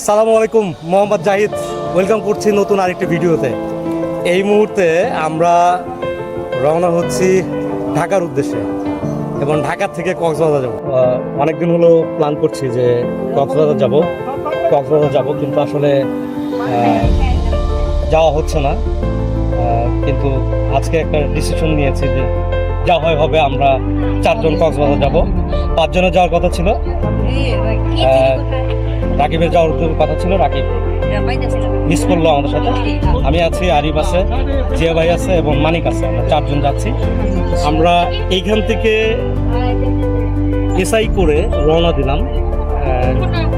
সালামু আলাইকুম, মোহাম্মদ জাহিদ ওয়েলকাম করছি নতুন আরেকটি ভিডিওতে। এই মুহূর্তে আমরা রওনা হচ্ছি ঢাকার উদ্দেশ্যে এবং ঢাকা থেকে কক্সবাজার যাব। অনেকদিন হলো প্ল্যান করছি যে কক্সবাজার যাব, কিন্তু আসলে যাওয়া হচ্ছে না। কিন্তু আজকে একটা ডিসিশন নিয়েছি যে যা হয় হবে, আমরা 4 জন কক্সবাজার যাব। 5 জনের যাওয়ার কথা ছিল, রাকিবের যাওয়ার কথা ছিল, রাকিব মিস করলো আমাদের সাথে। আমি আছি, আরিফ আছে, জিয়া ভাই আছে এবং মানিক আছে। আমরা 4 জন যাচ্ছি। আমরা এইখান থেকে এসআই করে রওনা দিলাম।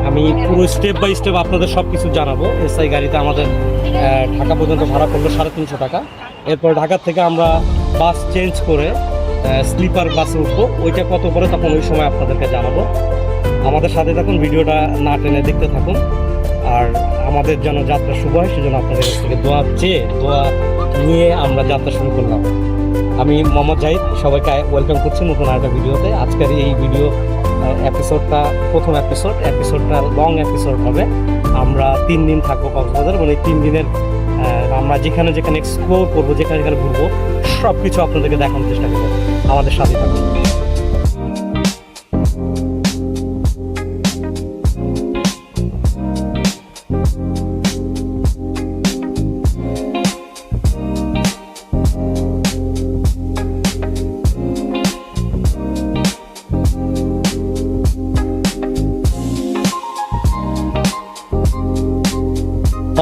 আমি পুরো স্টেপ বাই স্টেপ আপনাদের সব কিছু জানাবো। এসআই গাড়িতে আমাদের ঢাকা পর্যন্ত ভাড়া পড়লো 350 টাকা। এরপর ঢাকা থেকে আমরা বাস চেঞ্জ করে স্লিপার বাসে উঠবো। ওইটা কত পরে তখন ওই সময় আপনাদেরকে জানাবো। আমাদের সাথে থাকুন, ভিডিওটা না টেনে দেখতে থাকুন। আর আমাদের যেন যাত্রা শুভ হয় সেজন্য আপনাদের কাছ থেকে দোয়া নিয়ে আমরা যাত্রা শুরু করলাম। আমি মোহাম্মদ জাহিদ সবাইকে ওয়েলকাম করছি নতুন একটা ভিডিওতে। আজকের এই ভিডিও এপিসোডটা প্রথম এপিসোডটা লং এপিসোড হবে। আমরা 3 দিন থাকবো কক্সবাজার এবং এই 3 দিনের আমরা যেখানে এক্সপ্লোর করবো, যেখানে ঘুরবো, সব কিছু আপনাদেরকে দেখানোর চেষ্টা করবো। আমাদের সাথে থাকুন।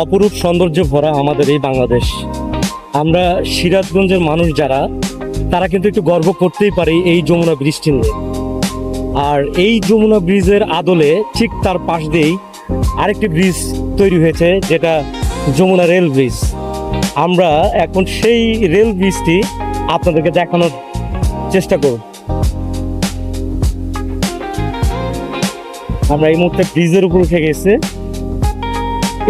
অপরূপ সৌন্দর্যে ভরা আমাদের এই বাংলাদেশ। আমরা সিরাজগঞ্জের মানুষ যারা, তারা কিন্তু একটু গর্ব করতেই পারি এই যমুনা ব্রিজটি নিয়ে। আর এই যমুনা ব্রিজের আদলে ঠিক তার পাশ দিয়েই আরেকটি ব্রিজ তৈরি হয়েছে, যেটা যমুনা রেল ব্রিজ। আমরা এখন সেই রেল ব্রিজটি আপনাদেরকে দেখানোর চেষ্টা করব। আমরা এই মুহূর্তে ব্রিজের উপর উঠে গেছি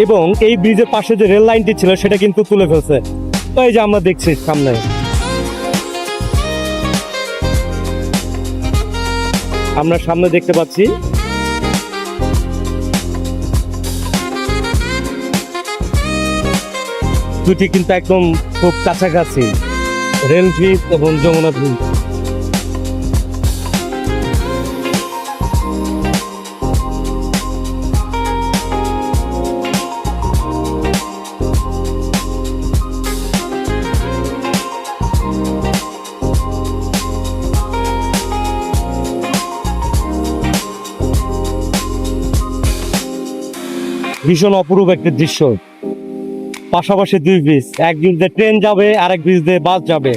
এবং এই ব্রিজের পাশে যে রেল লাইনটি ছিল সেটা কিন্তু তুলে ফেলছে। তো এই যে আমরা দেখছি সামনে, আমরা সামনে দেখতে পাচ্ছি দুটি কিন্তু একদম খুব কাছাকাছি, রেল ব্রিজ এবং যমুনা ব্রিজ। ভীষণ অপরূপ একটি দৃশ্য। পাশাপাশি 2 ব্রিজ, এক ব্রিজ দিয়ে ট্রেন যাবে, আরেক ব্রিজ দিয়ে বাস যাবে।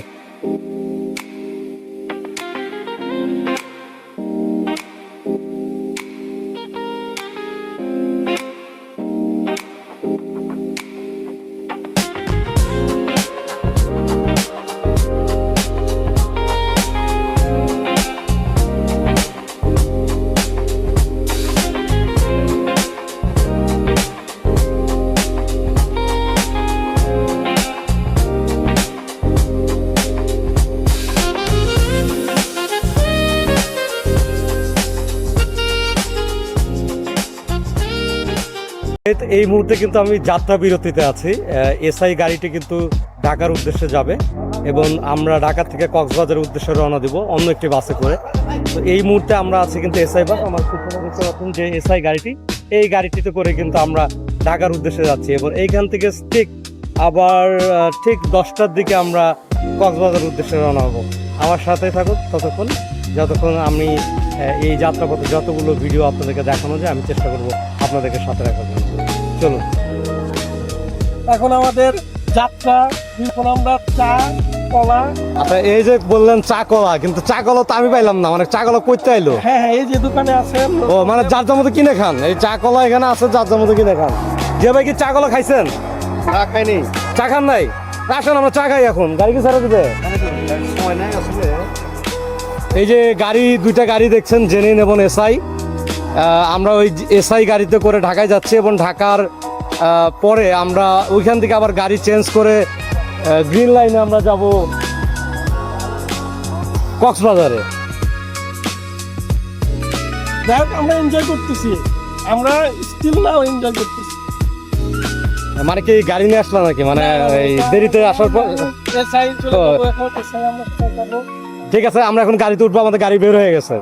এই মুহূর্তে কিন্তু আমি যাত্রা বিরতিতে আছি। এসআই গাড়িটি কিন্তু ঢাকার উদ্দেশ্যে যাবে এবং আমরা ঢাকা থেকে কক্সবাজারের উদ্দেশ্যে রওনা দিব অন্য একটি বাসে করে। তো এই মুহূর্তে আমরা আছি কিন্তু এসআই বাস। আমার পিছনে দেখতে পাচ্ছেন যে এসআই গাড়িটি, এই গাড়িটিতে করে কিন্তু আমরা ঢাকার উদ্দেশ্যে যাচ্ছি এবং এইখান থেকে ঠিক 10টার দিকে আমরা কক্সবাজারের উদ্দেশ্যে রওনা হব। আমার সাথে থাকুন যতক্ষণ আমি এই যাত্রাপথে যতগুলো ভিডিও আপনাদেরকে দেখানো যায় আমি চেষ্টা করব আপনাদেরকে সাথে রাখার জন্য। চলুন। এখন আমাদের যাত্রা, এখন আমরা চা কলা। আচ্ছা, এই যে বললেন চা কলা, কিন্তু চা কলা তো আমি পাইলাম না। মানে চা কলা কইতে আইলো? হ্যাঁ, এই যে দোকানে আছে। ও মানে যার যার মতো কিনে খান। এই চা কলা এখানে আছে, যার যার মতো কিনে খান। যে ভাই কি চা কলা খাইছেন? চা খাইনি। চা খান নাই? আসেন আমরা চা খাই এখন। গাড়ি কি ছেড়ে দিবে? সময় নাই আসলে। এই যে গাড়ি, 2টা গাড়ি দেখছেন, জেনিন এবং এসআই। আমরা ওই এসআই গাড়িতে করে ঢাকায় যাচ্ছি এবং ঢাকার পরে আমরা ওইখান থেকে আবার গাড়ি চেঞ্জ করে গ্রিন লাইনে আমরা যাব কক্সবাজারে। যাই হোক, আমরা এনজয় করতেছি। আমরা স্টিল নাও এনজয় করতেছি। মানে কি গাড়ি নিয়ে আসলা নাকি, মানে এই দেরিতে আসার পর? এসআই চলে তো- যাবো এখন, এসআই আমরা কোথায় যাবো? ঠিক আছে, আমরা এখন গাড়িতে উঠবো, আমাদের গাড়ি বের হয়ে গেছে।